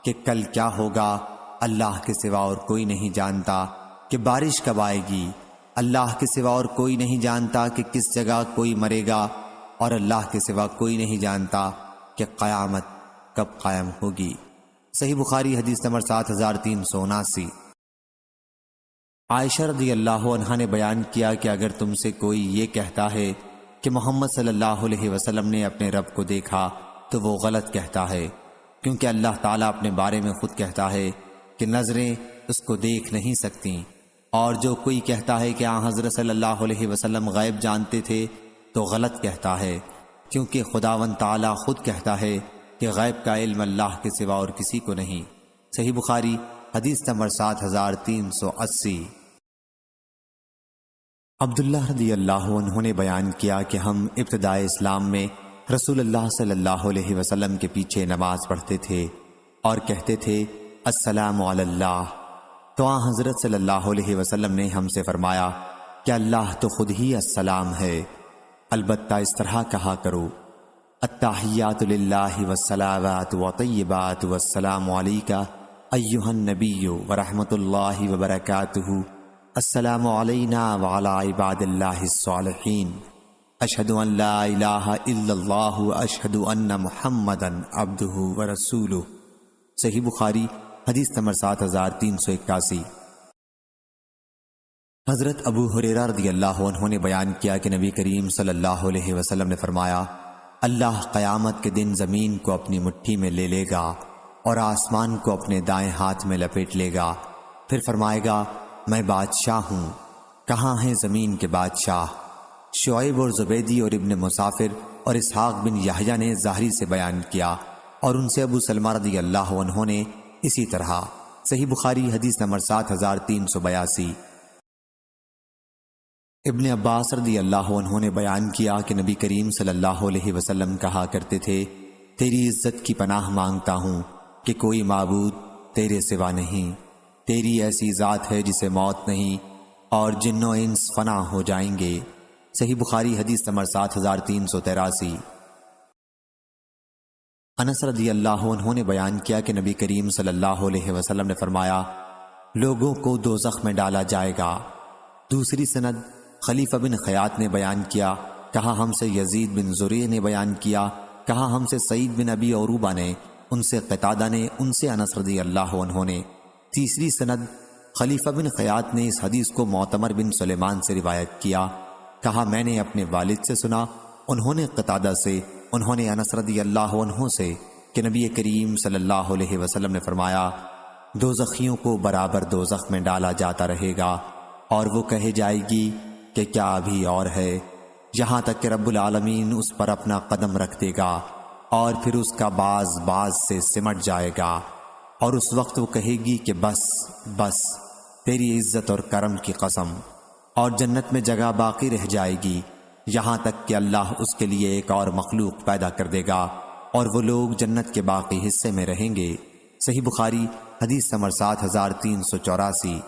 کہ کل کیا ہوگا، اللہ کے سوا اور کوئی نہیں جانتا۔ کہ بارش کب آئے گی، اللہ کے سوا اور کوئی نہیں جانتا۔ کہ کس جگہ کوئی مرے گا، اور اللہ کے سوا کوئی نہیں جانتا کہ قیامت کب قائم ہوگی۔ صحیح بخاری حدیث نمبر 7379۔ عائشہ رضی اللہ عنہا نے بیان کیا کہ اگر تم سے کوئی یہ کہتا ہے کہ محمد صلی اللہ علیہ وسلم نے اپنے رب کو دیکھا تو وہ غلط کہتا ہے، کیونکہ اللہ تعالیٰ اپنے بارے میں خود کہتا ہے کہ نظریں اس کو دیکھ نہیں سکتیں۔ اور جو کوئی کہتا ہے کہ حضرت صلی اللہ علیہ وسلم غیب جانتے تھے تو غلط کہتا ہے، کیونکہ خداوند تعالیٰ خود کہتا ہے کہ غیب کا علم اللہ کے سوا اور کسی کو نہیں۔ صحیح بخاری حدیث نمبر 7380۔ عبداللہ رضی اللہ عنہ نے بیان کیا کہ ہم ابتدائے اسلام میں رسول اللہ صلی اللہ علیہ وسلم کے پیچھے نماز پڑھتے تھے اور کہتے تھے السلام علی اللہ، تو حضرت صلی اللہ علیہ وسلم نے ہم سے فرمایا کہ اللہ تو خود ہی السلام ہے، البتہ اس طرح کہا کرو، التحیات للہ والصلوات وطیبات والسلام علیک ایھا النبی ورحمۃ اللہ وبرکاتہ، السلام علینا وعلی عباد اللہ الصالحین، اشہد ان لا الہ الا اللہ اشہد ان محمدا عبدہ ورسولہ۔ صحیح بخاری حدیث نمبر 7381۔ حضرت ابو ہریرہ رضی اللہ عنہ نے بیان کیا کہ نبی کریم صلی اللہ علیہ وسلم نے فرمایا، اللہ قیامت کے دن زمین کو اپنی مٹھی میں لے لے گا اور آسمان کو اپنے دائیں ہاتھ میں لپیٹ لے گا، پھر فرمائے گا میں بادشاہ ہوں، کہاں ہیں زمین کے بادشاہ؟ شعیب اور زبیدی اور ابن مسافر اور اسحاق بن یحییٰ نے ظاہری سے بیان کیا، اور ان سے ابو سلمہ رضی اللہ عنہ نے اسی طرح۔ صحیح بخاری حدیث نمبر 7382۔ ابن عباس رضی اللہ عنہ نے بیان کیا کہ نبی کریم صلی اللہ علیہ وسلم کہا کرتے تھے، تیری عزت کی پناہ مانگتا ہوں کہ کوئی معبود تیرے سوا نہیں، تیری ایسی ذات ہے جسے موت نہیں، اور جن و انس فنا ہو جائیں گے۔ صحیح بخاری حدیث نمبر 7383۔ انس رضی اللہ عنہ نے بیان کیا کہ نبی کریم صلی اللہ علیہ وسلم نے فرمایا، لوگوں کو دوزخ میں ڈالا جائے گا۔ دوسری سند خلیفہ بن خیاط نے بیان کیا، کہا ہم سے یزید بن زریع نے بیان کیا، کہا ہم سے سعید بن ابی عروبہ نے، ان سے قتادہ نے، ان سے انس رضی اللہ عنہ نے۔ تیسری سند خلیفہ بن خیاط نے اس حدیث کو معتمر بن سلیمان سے روایت کیا، کہا میں نے اپنے والد سے سنا، انہوں نے قتادہ سے، انہوں نے انس رضی اللہ عنہ سے کہ نبی کریم صلی اللہ علیہ وسلم نے فرمایا، دوزخیوں کو برابر دوزخ میں ڈالا جاتا رہے گا، اور وہ کہے جائے گی کہ کیا ابھی اور ہے، یہاں تک کہ رب العالمین اس پر اپنا قدم رکھ دے گا اور پھر اس کا باز باز سے سمٹ جائے گا، اور اس وقت وہ کہے گی کہ بس بس، تیری عزت اور کرم کی قسم، اور جنت میں جگہ باقی رہ جائے گی یہاں تک کہ اللہ اس کے لیے ایک اور مخلوق پیدا کر دے گا اور وہ لوگ جنت کے باقی حصے میں رہیں گے۔ صحیح بخاری حدیث نمبر 7384۔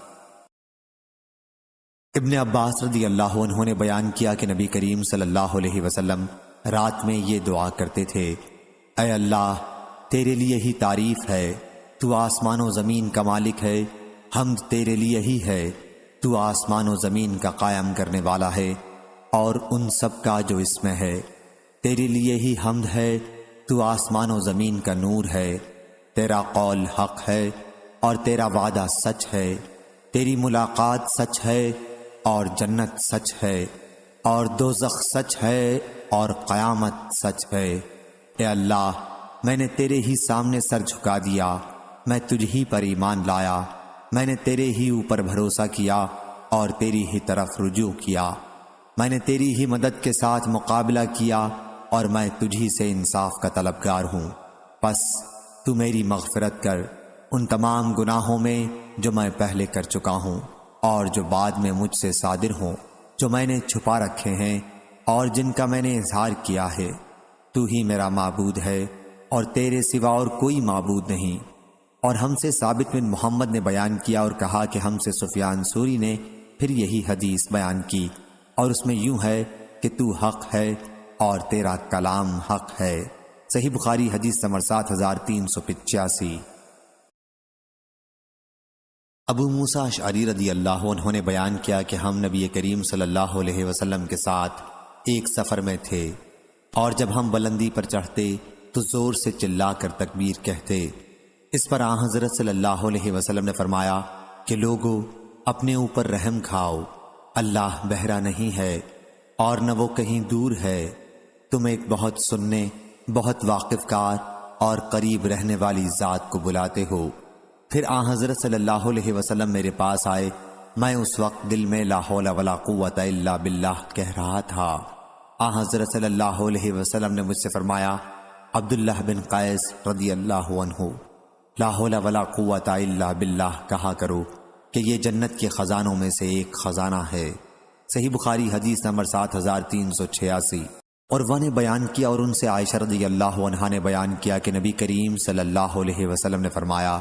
ابن عباس رضی اللہ عنہ نے بیان کیا کہ نبی کریم صلی اللہ علیہ وسلم رات میں یہ دعا کرتے تھے: اے اللہ، تیرے لیے ہی تعریف ہے، تو آسمان و زمین کا مالک ہے، حمد تیرے لیے ہی ہے، تو آسمان و زمین کا قائم کرنے والا ہے اور ان سب کا جو اس میں ہے، تیرے لیے ہی حمد ہے، تو آسمان و زمین کا نور ہے، تیرا قول حق ہے اور تیرا وعدہ سچ ہے، تیری ملاقات سچ ہے اور جنت سچ ہے اور دوزخ سچ ہے اور قیامت سچ ہے۔ اے اللہ، میں نے تیرے ہی سامنے سر جھکا دیا، میں تجھ ہی پر ایمان لایا، میں نے تیرے ہی اوپر بھروسہ کیا اور تیری ہی طرف رجوع کیا، میں نے تیری ہی مدد کے ساتھ مقابلہ کیا اور میں تجھی سے انصاف کا طلبگار ہوں، پس تو میری مغفرت کر ان تمام گناہوں میں جو میں پہلے کر چکا ہوں اور جو بعد میں مجھ سے صادر ہوں، جو میں نے چھپا رکھے ہیں اور جن کا میں نے اظہار کیا ہے۔ تو ہی میرا معبود ہے اور تیرے سوا اور کوئی معبود نہیں۔ اور ہم سے ثابت بن محمد نے بیان کیا اور کہا کہ ہم سے سفیان ثوری نے پھر یہی حدیث بیان کی، اور اس میں یوں ہے کہ تو حق ہے اور تیرا کلام حق ہے۔ صحیح بخاری حدیث نمبر 7385۔ ابو موسیٰ اشعری رضی اللہ عنہ نے بیان کیا کہ ہم نبی کریم صلی اللہ علیہ وسلم کے ساتھ ایک سفر میں تھے، اور جب ہم بلندی پر چڑھتے تو زور سے چلا کر تکبیر کہتے۔ اس پر آن حضرت صلی اللہ علیہ وسلم نے فرمایا کہ لوگو، اپنے اوپر رحم کھاؤ، اللہ بہرا نہیں ہے اور نہ وہ کہیں دور ہے، تم ایک بہت سننے، بہت واقف کار اور قریب رہنے والی ذات کو بلاتے ہو۔ پھر آن حضرت صلی اللہ علیہ وسلم میرے پاس آئے، میں اس وقت دل میں لا حول ولا قوت الا باللہ کہہ رہا تھا۔ آن حضرت صلی اللہ علیہ وسلم نے مجھ سے فرمایا: عبداللہ بن قیس رضی اللہ عنہ، لا حول ولا قوت الا باللہ کہا کرو کہ یہ جنت کے خزانوں میں سے ایک خزانہ ہے۔ صحیح بخاری حدیث نمبر 7386۔ اور وہ نے بیان کیا اور ان سے عائشہ رضی اللہ عنہا نے بیان کیا کہ نبی کریم صلی اللہ علیہ وسلم نے فرمایا: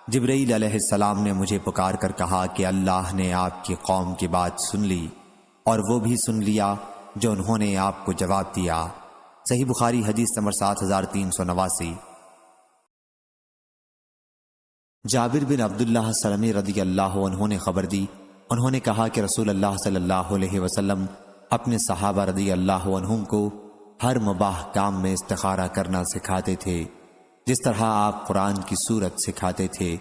جبرائیل علیہ السلام نے مجھے پکار کر کہا کہ اللہ نے آپ کی قوم کی بات سن لی اور وہ بھی سن لیا جو انہوں نے آپ کو جواب دیا۔ صحیح بخاری حدیث نمبر 7389۔ جابر بن عبداللہ سلمی رضی اللہ عنہ نے خبر دی، انہوں نے کہا کہ رسول اللہ صلی اللہ علیہ وسلم اپنے صحابہ رضی اللہ عنہم کو ہر مباح کام میں استخارہ کرنا سکھاتے تھے، جس طرح آپ قرآن کی سورت سکھاتے تھے۔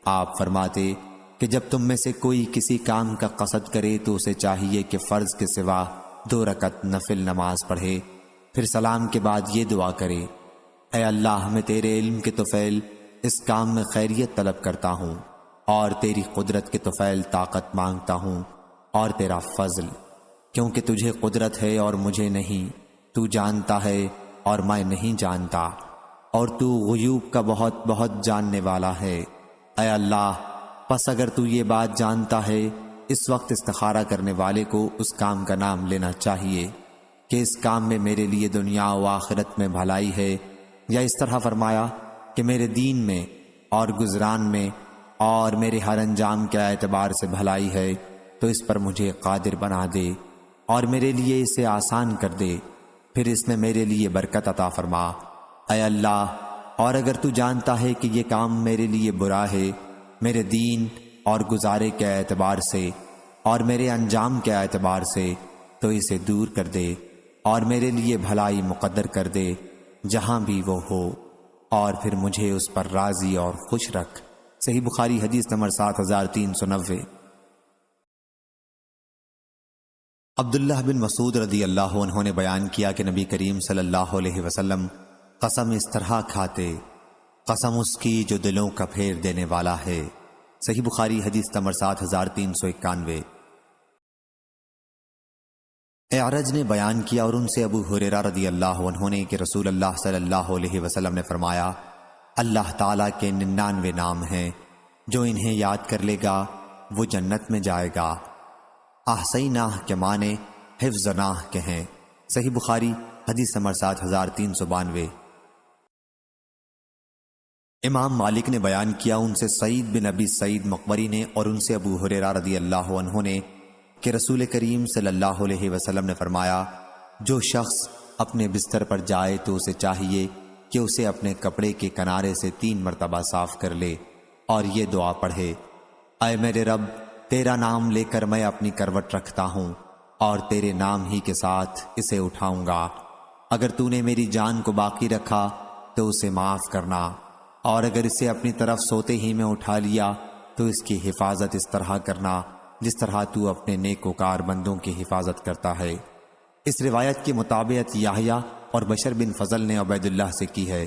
آپ فرماتے کہ جب تم میں سے کوئی کسی کام کا قصد کرے تو اسے چاہیے کہ فرض کے سوا 2 رکعت نفل نماز پڑھے، پھر سلام کے بعد یہ دعا کرے: اے اللہ، میں تیرے علم کے طفیل اس کام میں خیریت طلب کرتا ہوں اور تیری قدرت کے طفیل طاقت مانگتا ہوں اور تیرا فضل، کیونکہ تجھے قدرت ہے اور مجھے نہیں، تو جانتا ہے اور میں نہیں جانتا، اور تو غیوب کا بہت بہت جاننے والا ہے۔ اے اللہ، پس اگر تو یہ بات جانتا ہے، اس وقت استخارہ کرنے والے کو اس کام کا نام لینا چاہیے کہ اس کام میں میرے لیے دنیا و آخرت میں بھلائی ہے، یا اس طرح فرمایا کہ میرے دین میں اور گزران میں اور میرے ہر انجام کے اعتبار سے بھلائی ہے، تو اس پر مجھے قادر بنا دے اور میرے لیے اسے آسان کر دے، پھر اس میں میرے لیے برکت عطا فرما۔ اے اللہ، اور اگر تو جانتا ہے کہ یہ کام میرے لیے برا ہے، میرے دین اور گزارے کے اعتبار سے اور میرے انجام کے اعتبار سے، تو اسے دور کر دے اور میرے لیے بھلائی مقدر کر دے جہاں بھی وہ ہو، اور پھر مجھے اس پر راضی اور خوش رکھ۔ صحیح بخاری حدیث نمبر 7390۔ عبداللہ بن مسعود رضی اللہ عنہ نے بیان کیا کہ نبی کریم صلی اللہ علیہ وسلم قسم اس طرح کھاتے: قسم اس کی جو دلوں کا پھیر دینے والا ہے۔ صحیح بخاری حدیث نمبر 7391۔ اعرج نے بیان کیا اور ان سے ابو ہریرہ رضی اللہ عنہ نے کہ رسول اللہ صلی اللہ علیہ وسلم نے فرمایا، اللہ تعالیٰ کے 99 نام ہیں، جو انہیں یاد کر لے گا وہ جنت میں جائے گا۔ احصیناہ کے معنی حفظناہ کے ہیں۔ صحیح بخاری حدیث نمبر 7392۔ امام مالک نے بیان کیا ان سے سعید بن ابی سعید مقبری نے اور ان سے ابو ہریرہ رضی اللہ عنہ نے کہ رسول کریم صلی اللہ علیہ وسلم نے فرمایا، جو شخص اپنے بستر پر جائے تو اسے چاہیے کہ اسے اپنے کپڑے کے کنارے سے 3 مرتبہ صاف کر لے اور یہ دعا پڑھے، اے میرے رب، تیرا نام لے کر میں اپنی کروٹ رکھتا ہوں اور تیرے نام ہی کے ساتھ اسے اٹھاؤں گا۔ اگر تو نے میری جان کو باقی رکھا تو اسے معاف کرنا، اور اگر اسے اپنی طرف سوتے ہی میں اٹھا لیا تو اس کی حفاظت اس طرح کرنا جس طرح تو اپنے نیکوکار بندوں کی حفاظت کرتا ہے۔ اس روایت کی مطابقت یحییٰ اور بشر بن فضل نے عبید اللہ سے کی ہے،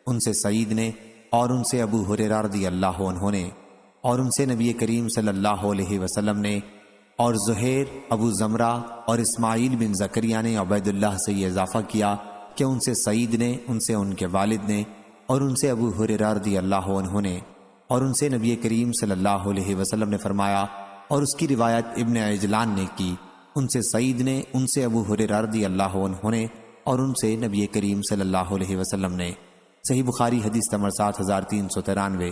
ان سے سعید نے اور ان سے ابو ہریرہ رضی اللہ عنہ نے اور ان سے نبی کریم صلی اللہ علیہ وسلم نے، اور زہیر، ابو زمرہ اور اسماعیل بن زکریا نے عبید اللہ سے یہ اضافہ کیا کہ ان سے سعید نے، ان سے ان کے والد نے اور ان سے ابو ہریرہ رضی اللہ عنہ نے اور ان سے نبی کریم صلی اللہ علیہ وسلم نے فرمایا، اور اس کی روایت ابن عجلان نے کی، ان سے سعید نے، ان سے ابو ہریرہ رضی اللہ عنہ نے اور ان سے نبی کریم صلی اللہ علیہ وسلم نے۔ صحیح بخاری حدیث نمبر 7393۔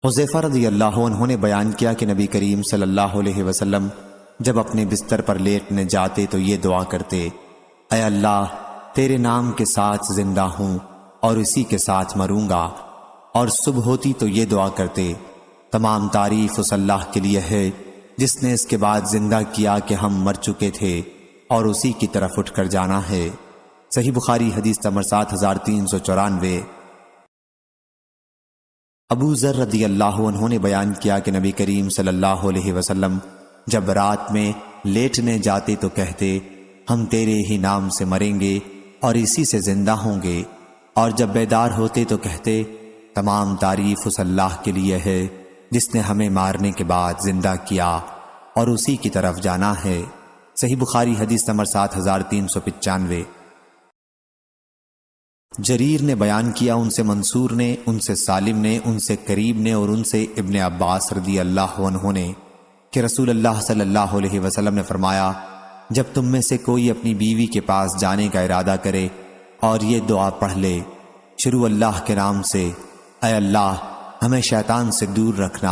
حذیفہ رضی اللہ عنہ نے بیان کیا کہ نبی کریم صلی اللہ علیہ وسلم جب اپنے بستر پر لیٹنے جاتے تو یہ دعا کرتے، اے اللہ، تیرے نام کے ساتھ زندہ ہوں اور اسی کے ساتھ مروں گا، اور صبح ہوتی تو یہ دعا کرتے، تمام تعریف اس اللہ کے لیے ہے جس نے اس کے بعد زندہ کیا کہ ہم مر چکے تھے اور اسی کی طرف اٹھ کر جانا ہے۔ صحیح بخاری حدیث نمبر 7394۔ ابو ذر رضی اللہ عنہ نے بیان کیا کہ نبی کریم صلی اللہ علیہ وسلم جب رات میں لیٹنے جاتے تو کہتے، ہم تیرے ہی نام سے مریں گے اور اسی سے زندہ ہوں گے، اور جب بیدار ہوتے تو کہتے، تمام تعریف اس اللہ کے لیے ہے جس نے ہمیں مارنے کے بعد زندہ کیا اور اسی کی طرف جانا ہے۔ صحیح بخاری حدیث نمبر 7395۔ جریر نے بیان کیا ان سے منصور نے، ان سے سالم نے، ان سے قریب نے اور ان سے ابن عباس رضی اللہ عنہ نے کہ رسول اللہ صلی اللہ علیہ وسلم نے فرمایا، جب تم میں سے کوئی اپنی بیوی کے پاس جانے کا ارادہ کرے اور یہ دعا پڑھ لے، شروع اللہ کے نام سے، اے اللہ، ہمیں شیطان سے دور رکھنا،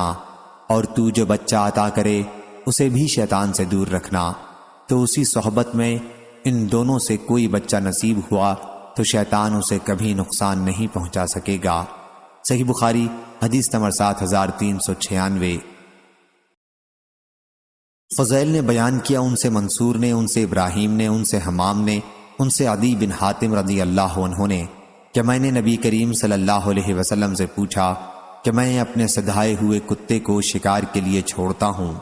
اور تو جو بچہ عطا کرے اسے بھی شیطان سے دور رکھنا، تو اسی صحبت میں ان دونوں سے کوئی بچہ نصیب ہوا تو شیطان اسے کبھی نقصان نہیں پہنچا سکے گا۔ صحیح بخاری حدیث نمبر 7396۔ فضیل نے بیان کیا ان سے منصور نے، ان سے ابراہیم نے، ان سے حمام نے، ان سے عدی بن حاتم رضی اللہ عنہ نے کہ میں نے نبی کریم صلی اللہ علیہ وسلم سے پوچھا کہ میں اپنے سدھائے ہوئے کتے کو شکار کے لیے چھوڑتا ہوں۔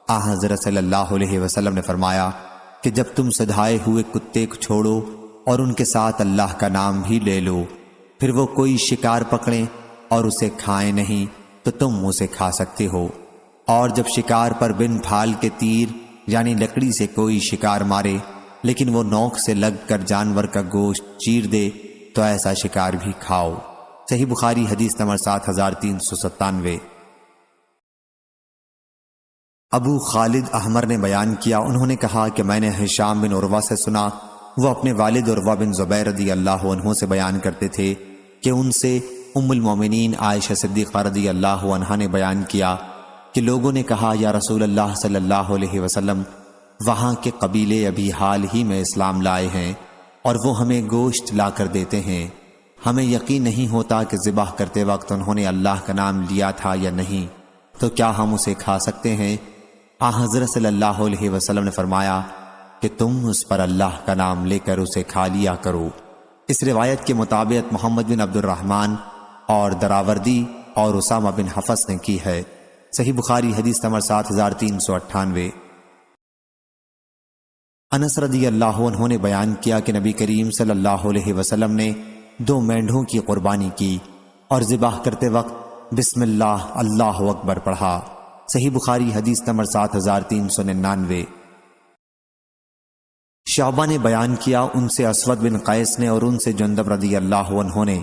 حضرت صلی اللہ علیہ وسلم نے فرمایا کہ جب تم سدھائے ہوئے کتے کو چھوڑو اور ان کے ساتھ اللہ کا نام بھی لے لو، پھر وہ کوئی شکار پکڑیں اور اسے کھائیں نہیں تو تم اسے کھا سکتے ہو، اور جب شکار پر بن پھال کے تیر یعنی لکڑی سے کوئی شکار مارے لیکن وہ نوک سے لگ کر جانور کا گوشت چیر دے تو ایسا شکار بھی کھاؤ۔ صحیح بخاری حدیث نمبر 7397۔ ابو خالد احمر نے بیان کیا، انہوں نے کہا کہ میں نے ہشام بن عروہ سے سنا، وہ اپنے والد عروہ بن زبیر رضی اللہ عنہ سے بیان کرتے تھے کہ ان سے ام المومنین عائشہ صدیقہ رضی اللہ عنہا نے بیان کیا کہ لوگوں نے کہا، یا رسول اللہ صلی اللہ علیہ وسلم، وہاں کے قبیلے ابھی حال ہی میں اسلام لائے ہیں اور وہ ہمیں گوشت لا کر دیتے ہیں، ہمیں یقین نہیں ہوتا کہ ذبح کرتے وقت انہوں نے اللہ کا نام لیا تھا یا نہیں، تو کیا ہم اسے کھا سکتے ہیں؟ حضرت صلی اللہ علیہ وسلم نے فرمایا کہ تم اس پر اللہ کا نام لے کر اسے کھا لیا کرو۔ اس روایت کے مطابق محمد بن عبد الرحمن اور دراوردی اور اسامہ بن حفص نے کی ہے۔ صحیح بخاری حدیث نمبر 7398۔ انس رضی اللہ عنہ نے بیان کیا کہ نبی کریم صلی اللہ علیہ وسلم نے 2 مینڈھوں کی قربانی کی اور ذبح کرتے وقت بسم اللہ اللہ اکبر پڑھا۔ صحیح بخاری حدیث نمبر 7399۔ شعبہ نے بیان کیا ان سے اسود بن قیس نے اور ان سے جندب رضی اللہ عنہ نے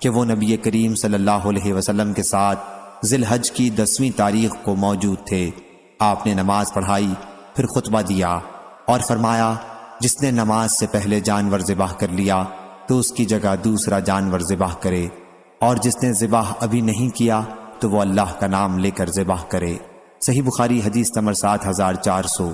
کہ وہ نبی کریم صلی اللہ علیہ وسلم کے ساتھ ذی الحج کی 10ویں تاریخ کو موجود تھے۔ آپ نے نماز پڑھائی، پھر خطبہ دیا اور فرمایا جس نے نماز سے پہلے جانور ذبح کر لیا تو اس کی جگہ دوسرا جانور ذبح کرے، اور جس نے ذبح ابھی نہیں کیا تو وہ اللہ کا نام لے کر ذبح کرے۔ صحیح بخاری حدیث نمبر 7400۔